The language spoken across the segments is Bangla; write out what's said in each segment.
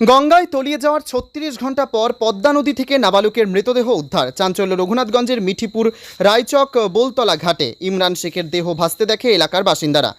গঙ্গায় তলিয়ে যাওয়ার ৩৬ ঘন্টা পর পদ্মা নদী থেকে নাবালকের মৃতদেহ উদ্ধার। চাঞ্চল্য রঘুনাথগঞ্জের মিঠিপুর রায়চক বোলতলা ঘাটে ইমরান শেখের দেহ ভাসতে দেখে এলাকার বাসিন্দারা।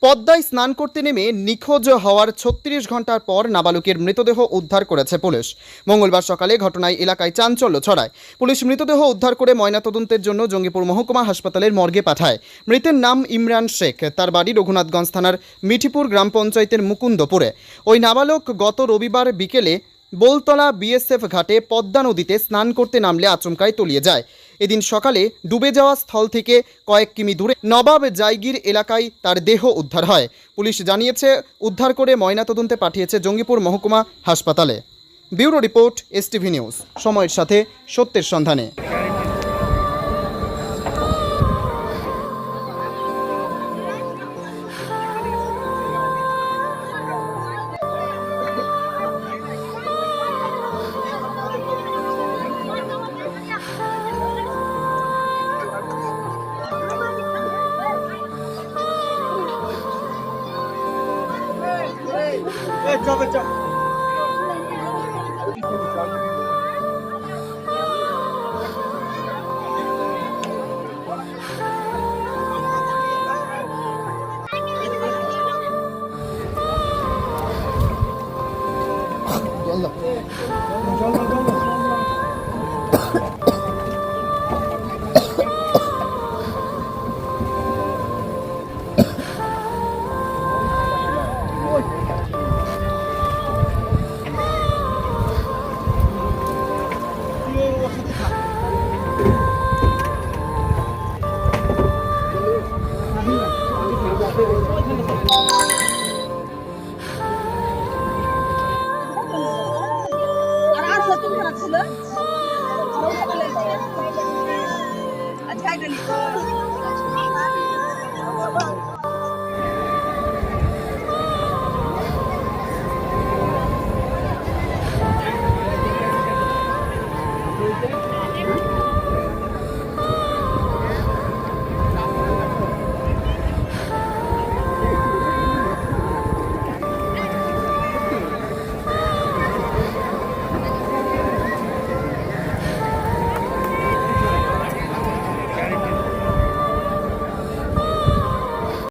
পদ্মায় স্নান করতে নেমে নিখোঁজ হওয়ার ৩৬ ঘন্টার পর নাবালকের মৃতদেহ উদ্ধার করেছে পুলিশ। মঙ্গলবার সকালে ঘটনায় এলাকায় চাঞ্চল্য ছড়ায়। পুলিশ মৃতদেহ উদ্ধার করে ময়নাতদন্তের জন্য জঙ্গিপুর মহকুমা হাসপাতালের মর্গে পাঠায়। মৃতের নাম ইমরান শেখ, তার বাড়ি রঘুনাথগঞ্জ থানার মিঠিপুর গ্রাম পঞ্চায়েতের মুকুন্দপুরে। ওই নাবালক গত রবিবার বিকেলে বোলতলা বিএসএফ ঘাটে পদ্মা নদীতে স্নান করতে নামলে আচমকায় তলিয়ে যায়। এদিন সকালে ডুবে যাওয়া স্থল থেকে কয়েক কিমি দূরে নবাব জায়গির এলাকায় তার দেহ উদ্ধার হয়। পুলিশ জানিয়েছে, উদ্ধার করে ময়নাতদন্তে পাঠিয়েছে জঙ্গিপুর মহকুমা হাসপাতালে। ব্যুরো রিপোর্ট, এসটিভি নিউজ, সময়ের সাথে সত্যের সন্ধানে।